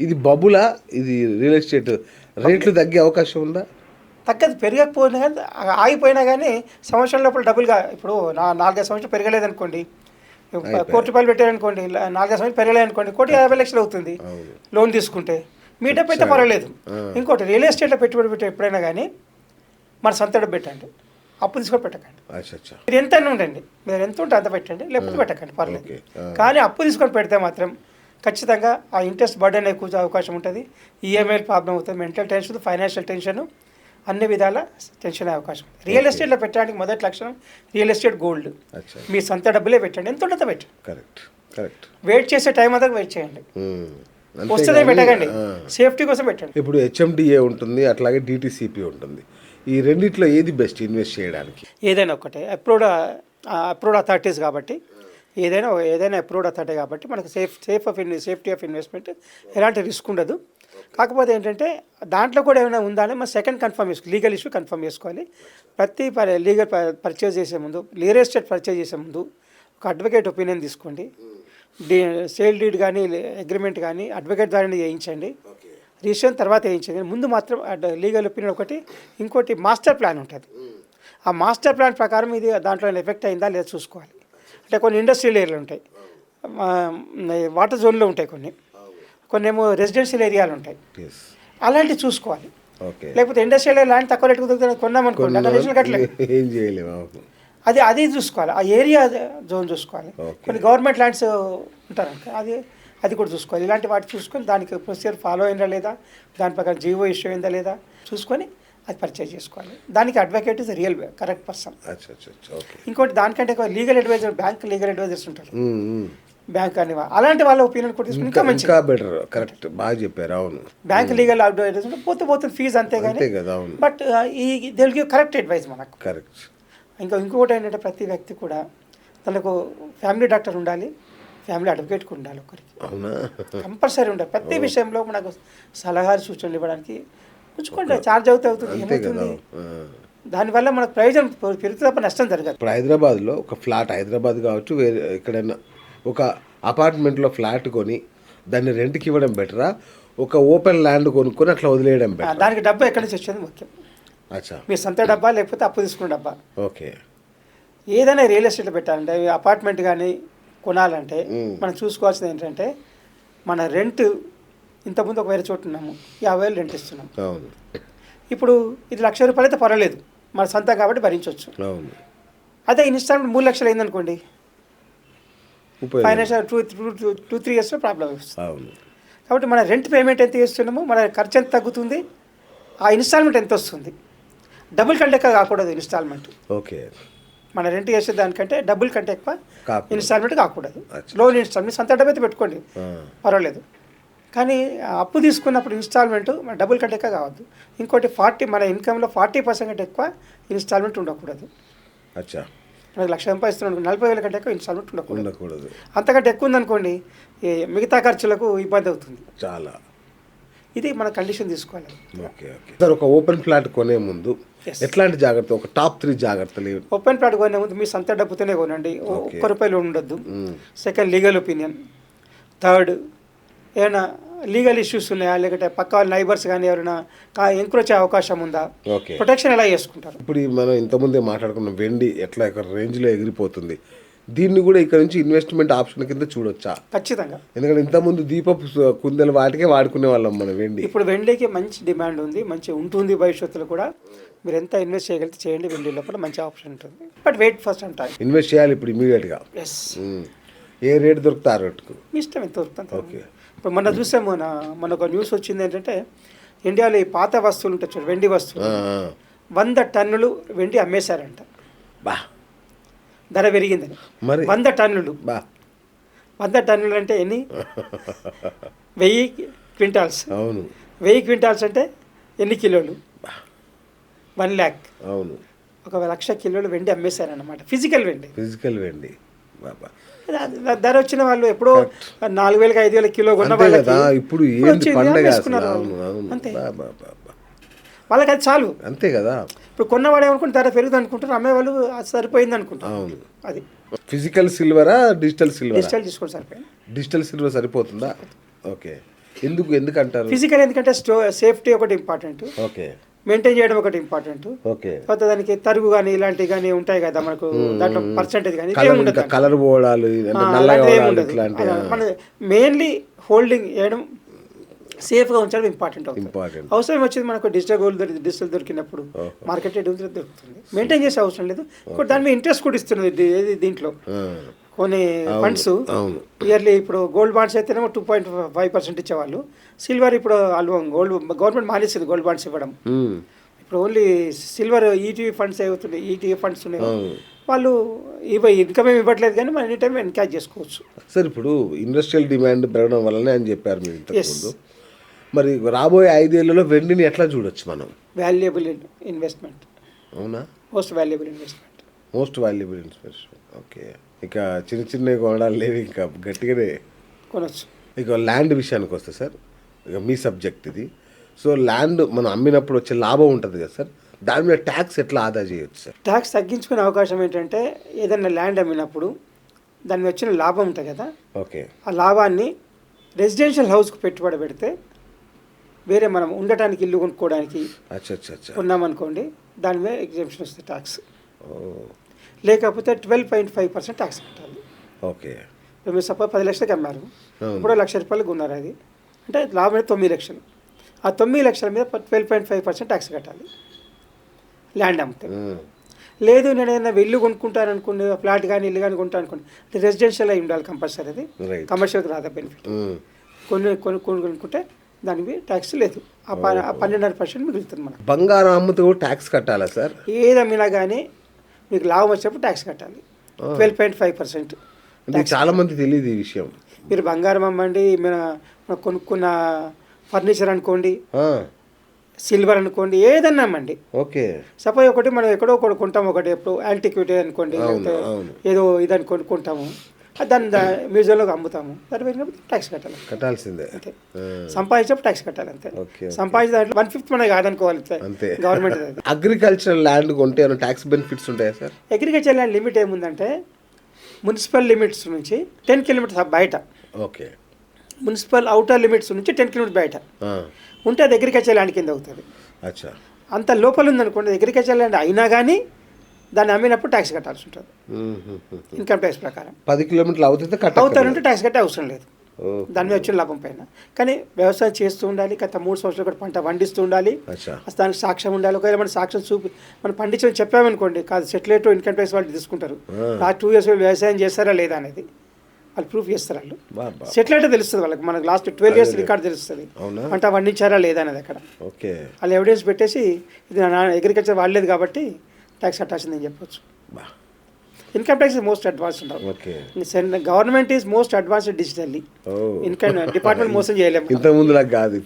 ఇది బబులా, ఇది real estate రేట్లు తగ్గే అవకాశం ఉందా? తగ్గదు, పెరగకపోయినా కానీ ఆగిపోయినా కానీ సంవత్సరం లోపల డబుల్గా. ఇప్పుడు 4-5 సంవత్సరాలు పెరగలేదనుకోండి, ₹1,00,00,000 పెట్టారనుకోండి, 4-5 సంవత్సరాలు పెరగలేదనుకోండి, ₹1,50,00,000 అవుతుంది లోన్ తీసుకుంటే. మీ డబ్బు అయితే పర్వాలేదు. ఇంకోటి రియల్ ఎస్టేట్లో పెట్టుబడి పెట్టే ఎప్పుడైనా కానీ మన సొంత డబ్బు పెట్టండి, అప్పు తీసుకొని పెట్టకండి. మీరు ఎంత ఉండండి, మీరు ఎంత ఉంటే అంత పెట్టండి, లేకపోతే పెట్టకండి, పర్లేదు. కానీ అప్పు తీసుకొని పెడితే మాత్రం ఖచ్చితంగా ఆ ఇంట్రెస్ట్ బర్డెన్ ఎక్కువ అవకాశం ఉంటుంది, ఈఎంఐ ప్రాబ్లం అవుతుంది, మెంటల్ టెన్షన్, ఫైనాన్షియల్ టెన్షన్, అన్ని విధాల టెన్షన్ అయ్యే అవకాశం. రియల్ ఎస్టేట్లో పెట్టడానికి మొదటి లక్షణం రియల్ ఎస్టేట్ గోల్డ్. మీ సొంత డబ్బులే పెట్టండి, ఎంత ఉంటుందో పెట్టండి. కరెక్ట్. వెయిట్ చేసే టైం అంతా వెయిట్ చేయండి, వస్తుందే పెట్టకండి, సేఫ్టీ కోసం పెట్టండి. ఇప్పుడు హెచ్ఎండిఏ ఉంటుంది, అట్లాగే డిటిసిపి ఉంటుంది. ఈ రెండిట్లో ఏది బెస్ట్ ఇన్వెస్ట్ చేయడానికి? ఏదైనా ఒకటే. అప్రూవ్డ్ అథారిటీస్ కాబట్టి ఏదైనా అప్రూవ్డ్ అథారిటీ కాబట్టి మనకు సేఫ్టీ ఆఫ్ ఇన్వెస్ట్మెంట్, ఎలాంటి రిస్క్ ఉండదు. కాకపోతే ఏంటంటే దాంట్లో కూడా ఏమైనా ఉందా అని మనం సెకండ్ కన్ఫర్మ్ చేసుకోవాలి, లీగల్ ఇష్యూ కన్ఫర్మ్ చేసుకోవాలి. ప్రతి లీగల్ పర్చేజ్ చేసే ముందు, రియల్ ఎస్టేట్ పర్చేజ్ చేసే ముందు ఒక అడ్వకేట్ ఒపీనియన్ తీసుకోండి. సేల్ డీడ్ కానీ అగ్రిమెంట్ కానీ అడ్వకేట్ ద్వారా చేయించండి, రిజిస్ట్రేషన్ తర్వాత వేయించండి. ముందు మాత్రం లీగల్ ఒపీనియన్ ఒకటి, ఇంకోటి మాస్టర్ ప్లాన్ ఉంటుంది. ఆ మాస్టర్ ప్లాన్ ప్రకారం ఇది దాంట్లో ఎఫెక్ట్ అయిందా లేదా చూసుకోవాలి. అంటే కొన్ని ఇండస్ట్రియల్ ఏరియాలు ఉంటాయి, వాటర్ జోన్లో ఉంటాయి, కొన్ని ఏమో రెసిడెన్షియల్ ఏరియాలు ఉంటాయి, అలాంటివి చూసుకోవాలి. లేకపోతే ఇండస్ట్రియల్ ల్యాండ్ తక్కువ రేటుకు దొరుకుతుంది కొన్నామనుకోండి, అంటే రేషన్ కట్టలేదు, అది చూసుకోవాలి. ఆ ఏరియా జోన్ చూసుకోవాలి. కొన్ని గవర్నమెంట్ ల్యాండ్స్ ఉంటారు, అది కూడా చూసుకోవాలి. ఇలాంటి వాటి చూసుకొని దానికి ప్రొసీజర్ ఫాలో అయిందా లేదా, దాని ప్రకారం జీవో ఇష్యూ అయిందా లేదా చూసుకొని అది పర్చేజ్ చేసుకోవాలి. దానికి advocate is real correct person. ఇంకోటి దానికంటే legal adviser, bank legal advisers ఉంటారు, బ్యాంక్ అని అలాంటి వాళ్ళ ఒపీనియన్ కూడా తీసుకుని ఇంకా మంచిగా బెటర్. కరెక్ట్, బాగా చెప్పారు. అవును, బ్యాంక్ లీగల్ అడ్వైజర్స్ ఉంటే పోతుంది ఫీజు అంతేగాని, బట్ ఈ they will give correct advice మనకు. కరెక్ట్. ఇంకోటి ఏంటంటే ప్రతి వ్యక్తి కూడా తనకు ఫ్యామిలీ డాక్టర్ ఉండాలి, ఫ్యామిలీ అడ్వకేట్ కూడా ఉండాలి, ఒకరికి కంపల్సరీ ఉండాలి. ప్రతి విషయంలో మనకు సలహాలు సూచనలు ఇవ్వడానికి ఉంచుకుంటే ఛార్జ్ అవుతుంది, ఏమవుతుంది, దానివల్ల మనకు ప్రయోజనం పెరుగుతుంది తప్ప నష్టం జరగదు. ఇప్పుడు హైదరాబాద్లో ఒక ఫ్లాట్, హైదరాబాద్ కావచ్చు, వేరే ఎక్కడైనా ఒక అపార్ట్మెంట్లో ఫ్లాట్ కొని దాన్ని రెంట్కి ఇవ్వడం బెటరా, ఒక ఓపెన్ ల్యాండ్ కొనుక్కొని అట్లా వదిలేయడం బెటర్? దానికి డబ్బు ఎక్కడి నుంచి వచ్చేది ముఖ్యం. మీ సొంత డబ్బా లేకపోతే అప్పు తీసుకున్న డబ్బా. ఓకే. ఏదైనా రియల్ ఎస్టేట్లో పెట్టాలంటే, అపార్ట్మెంట్ కానీ కొనాలంటే మనం చూసుకోవాల్సింది ఏంటంటే, మన రెంట్ ఇంతకుముందు ఒక వేరే చోటు ఉన్నాము, 50,000 రెంట్ ఇస్తున్నాం. ఇప్పుడు ఇది ₹1,00,000 అయితే పర్వాలేదు, మన సొంతం కాబట్టి భరించవచ్చు. అదే ఇన్స్టాల్మెంట్ 3 లక్షలు అయిందనుకోండి, ఫైనాన్షియల్ 2-3 ఇయర్స్లో ప్రాబ్లం వస్తుంది. కాబట్టి మన రెంట్ పేమెంట్ ఎంత చేస్తున్నామో మన ఖర్చు ఎంత తగ్గుతుంది, ఆ ఇన్స్టాల్మెంట్ ఎంత వస్తుంది. డబుల్ కంటే ఎక్కువ కాకూడదు ఇన్స్టాల్మెంట్. ఓకే. మన రెంట్ చేసే దానికంటే డబుల్ కంటే ఎక్కువ ఇన్స్టాల్మెంట్ కాకూడదు. లోన్ ఇన్స్టాల్మెంట్ సొంత డబ్బు అయితే పెట్టుకోండి పర్వాలేదు, కానీ అప్పు తీసుకున్నప్పుడు ఇన్స్టాల్మెంట్ మన డబుల్ కంటే ఎక్కువ కావద్దు. ఇంకోటి మన ఇన్కంలో 40% కంటే ఎక్కువ ఇన్స్టాల్మెంట్ ఉండకూడదు. మనకు ₹1,00,000 ఇస్తున్నాను, 40,000 కంటే ఎక్కువ ఇన్స్టాల్మెంట్ ఉండకూడదు. అంతకంటే ఎక్కువ ఉందనుకోండి, మిగతా ఖర్చులకు ఇబ్బంది అవుతుంది చాలా. ఇది మన కండిషన్ తీసుకోవాలి. ఓకే. సార్, ఒక ఓపెన్ ఫ్లాట్ కొనే ముందు ఎట్లాంటి జాగ్రత్త, ఒక టాప్ 3 జాగ్రత్తలు? ఓపెన్ ఫ్లాట్ కొనే ముందు మీ సొంత డబ్బుతోనే కొనండి, ₹1 ఉండొద్దు. Second, legal opinion. థర్డ్, ఏమైనా లీగల్ ఇష్యూస్ ఉన్నాయా, లేకపోతే పక్క వాళ్ళ నైబర్స్ కానీ ఎవరైనా ఎంక్రోచ్ అయ్యే అవకాశం ఉందా, ప్రొటెక్షన్ ఎలా చేసుకుంటారు. ఇప్పుడు మనం ఇంతకుముందే మాట్లాడుకున్న వెండి ఎట్లా ఒక రేంజ్లో ఎగిరిపోతుంది, దీన్ని కూడా ఇక్కడ నుంచి ఇన్వెస్ట్మెంట్ ఆప్షన్ కింద చూడొచ్చా? ఖచ్చితంగా. ఎందుకంటే ఇంతకుముందు దీపపు కుందెలు వాటికే వాడుకునే వాళ్ళం మనం వెండి. ఇప్పుడు వెండికి మంచి డిమాండ్ ఉంది, మంచి ఉంటుంది భవిష్యత్తులో కూడా. మీరు ఎంత ఇన్వెస్ట్ చేయగలిగితే చేయండి, వెండి లోపల మంచి ఆప్షన్ ఉంటుంది. బట్ వెయిట్ ఫస్ట్ అంటారు, ఇన్వెస్ట్ చేయాలి ఇప్పుడు ఇమీడియట్గా. ఏ రేట్ దొరుకుతా ఆ రేటుకు మీ ఇష్టం ఎంత దొరుకుతుంది. ఓకే. ఇప్పుడు మొన్న చూసాము, మన ఒక న్యూస్ వచ్చింది ఏంటంటే, ఇండియాలో ఈ పాత వస్తువులు ఉంటాయి చూడు, వెండి వస్తువులు 100 టన్నులు వెండి అమ్మేశారంట. ధర పెరిగిందని. 100 టన్నులు. 100 టన్నులు అంటే ఎన్ని? 1000 క్వింటాల్స్. అవును. 1000 క్వింటాల్స్ అంటే ఎన్ని కిలోలు? 1 lakh. అవును. 1,00,000 కిలోలు వెండి అమ్మేశారన్నమాట, ఫిజికల్ వెండి. ధర వచ్చిన వాళ్ళు ఎప్పుడో 4,000 5,000 కిలో కొన్న వాళ్ళకి ఇప్పుడు అంతే, వాళ్ళకి అది చాలు. అంతే కదా. ఇప్పుడు కొన్నవాడు ఏమనుకుంటే ధర పెరుగుతుంది అనుకుంటారు, అమ్మేవాళ్ళు అది సరిపోయింది అనుకుంటారు. అవును. అది ఫిజికల్ సిల్వరా, డిజిటల్ సిల్వర్? డిజిటల్ తీసుకోండి, సరిపోయింది. డిజిటల్ సిల్వర్ సరిపోతుందా? ఓకే. ఎందుకు అంటారు? ఫిజికల్ ఎందుకంటే సేఫ్టీ ఒకటి ఇంపార్టెంట్, ఓకే మెయింటైన్ చేయడం ఒకటి ఇంపార్టెంట్. ఓకే. తర్వాత దానికి తరుగు కానీ ఇలాంటివి కానీ ఉంటాయి కదా మనకు, దాంట్లో పర్సెంటేజ్ కానీ కలర్ పోవడాలు నల్లగా పోవడాలు ఇట్లాంటి మన మెయిన్లీ హోల్డింగ్ చేయడం సేఫ్గా ఉంచడం ఇంపార్టెంట్ అవుతుంది. అవసరం వచ్చింది మనకు డిజిటల్ దొరికినప్పుడు మార్కెట్ దొరుకుతుంది, మెయింటైన్ చేసే అవసరం లేదు. దాని మీద ఇంట్రెస్ట్ కూడా ఇస్తున్నది దీంట్లో కొన్ని ఫండ్స్ ఇయర్లీ. ఇప్పుడు గోల్డ్ బాండ్స్ అయితేనేమో 2.5% ఇచ్చేవాళ్ళు, సిల్వర్ ఇప్పుడు గవర్నమెంట్ మానేసింది గోల్డ్ బాండ్స్ ఇవ్వడం. ఇప్పుడు ఓన్లీ సిల్వర్ ఈటీవీ ఫండ్స్ అవుతున్నాయి, ఈటీవీ ఫండ్స్ ఉన్నాయి, వాళ్ళు ఇన్కమ్ ఏమి ఇవ్వట్లేదు కానీ మనం ఎనీ టైం ఎన్కాష్ చేసుకోవచ్చు. సార్ ఇప్పుడు ఇండస్ట్రియల్ డిమాండ్ పెరగడం వల్లనే అని చెప్పారు మీరు ఇంతకుముందు. మరి రాబోయే 5 ఏళ్లలో వెండిని ఎట్లా చూడొచ్చు మనం? Valuable investment. అవునా? Most valuable investment. ఓకే. ఇక చిన్నవి కొనడాలు లేవు, ఇంకా గట్టిగానే కొనవచ్చు. ఇక ల్యాండ్ విషయానికి వస్తే సార్, ఇక మీ సబ్జెక్ట్ ఇది. సో ల్యాండ్ మనం అమ్మినప్పుడు వచ్చే లాభం ఉంటుంది కదా సార్, దాని మీద ట్యాక్స్ ఎట్లా ఆదా చేయొచ్చు సార్? ట్యాక్స్ తగ్గించుకునే అవకాశం ఏంటంటే ఏదైనా ల్యాండ్ అమ్మినప్పుడు దాని మీద వచ్చిన లాభం ఉంటుంది కదా, ఓకే, ఆ లాభాన్ని రెసిడెన్షియల్ హౌస్కి పెట్టుబడి పెడితే, వేరే మనం ఉండటానికి ఇల్లు కొనుక్కోవడానికి ఉన్నామనుకోండి, దాని మీద ఎగ్జామ్షన్ వస్తుంది ట్యాక్స్. లేకపోతే 12.5% ట్యాక్స్ కట్టాలి. ఓకే. మీరు సపోజ్ 10 లక్షలకి అమ్మారు, ఇప్పుడు 1 లక్ష రూపాయలకు కొన్నారు, అది అంటే లాభం అనేది 9 లక్షలు. ఆ 9 లక్షల మీద 12.5% ట్యాక్స్ కట్టాలి ల్యాండ్ అమ్మితే. లేదు నేను ఏదైనా ఇల్లు కొనుక్కుంటాను అనుకోండి, ఫ్లాట్ కానీ ఇల్లు కానీ కొంటాను అనుకోండి, రెసిడెన్షియల్ అయి ఉండాలి కంపల్సరీ, అది కమర్షియల్కి రాదా బెనిఫిట్. కొనుక్కుంటే దానికి ట్యాక్స్ లేదు, ఆ 12.5% మిగులుతుంది. మనకు బంగారం అమ్ముతూ ట్యాక్స్ కట్టాలా సార్? ఏది అమ్మినా కానీ మీకు లాభం వచ్చినప్పుడు ట్యాక్స్ కట్టాలి, 12.5%. చాలా మంది తెలియదు ఈ విషయం. మీరు బంగారం అమ్మండి, మనం కొనుక్కున్న ఫర్నిచర్ అనుకోండి, సిల్వర్ అనుకోండి, ఏదన్నా అమ్మండి. ఓకే. సపోజ్ ఒకటి మనం ఎక్కడో ఒకటి కొంటాము, ఒకటి ఎప్పుడు యాంటిక్విటీ అనుకోండి, లేకపోతే ఏదో ఇదని కొనుక్కుంటాము, దాన్ని మ్యూజియంలోకి అమ్ముతాము, దాని మీద ట్యాక్స్ కట్టాల్సిందే. అంతే, సంపాదించినప్పుడు ట్యాక్స్ కట్టాలి అంతే. సంపాదించిన దాంట్లో 1/5 మనకి కాదనుకోవాలి అంతే గవర్నమెంట్. అగ్రికల్చరల్ ల్యాండ్ కొంటే ట్యాక్స్ బెనిఫిట్స్ ఉంటాయా సార్? అగ్రికల్చర్ ల్యాండ్ లిమిట్ ఏముందంటే మున్సిపల్ లిమిట్స్ నుంచి 10 కిలోమీటర్స్ బయట, ఓకే, మున్సిపల్ అవుటర్ లిమిట్స్ నుంచి 10 కిలోమీటర్స్ బయట ఉంటే అది అగ్రికల్చర్ ల్యాండ్ కింద అవుతుంది. అచ్చా. అంత లోపల ఉందనుకోండి అగ్రికల్చర్ ల్యాండ్ అయినా కానీ దాన్ని అమ్మినప్పుడు ట్యాక్స్ కట్టాల్సి ఉంటుంది ఇన్కమ్ ట్యాక్స్ ప్రకారం. 10 కిలోమీటర్లు అవుతారంటే ట్యాక్స్ కట్టే అవసరం లేదు దాని మీద వచ్చిన లాభం పైన. కానీ వ్యవసాయం చేస్తూ ఉండాలి, గత 3 సంవత్సరాలు కూడా పంట పండిస్తూ ఉండాలి, దానికి సాక్ష్యం ఉండాలి. ఒకవేళ మన సాక్ష్యం మనం పండించని చెప్పామనుకోండి, కాదు సెటిలేట్ ఇన్కమ్ ట్యాక్స్ వాళ్ళు తీసుకుంటారు, ఆ 2 ఇయర్స్ వ్యవసాయం చేస్తారా లేదా అనేది వాళ్ళు ప్రూఫ్ చేస్తారు. వాళ్ళు సెటిలేట్ తెలుస్తుంది వాళ్ళకి, మనకు లాస్ట్ 12 ఇయర్స్ రికార్డ్ తెలుస్తుంది పంట పండించారా లేదా అనేది. అక్కడ వాళ్ళు ఎవిడెన్స్ పెట్టేసి ఇది నా అగ్రికల్చర్ వాడలేదు కాబట్టి ట్యాక్స్ కట్టాల్సిందని చెప్పొచ్చు. Income tax most advanced. Government is most advanced digitally. Income department మోసం చేయలేము. ఇంతకుముందు నాకు కాదు.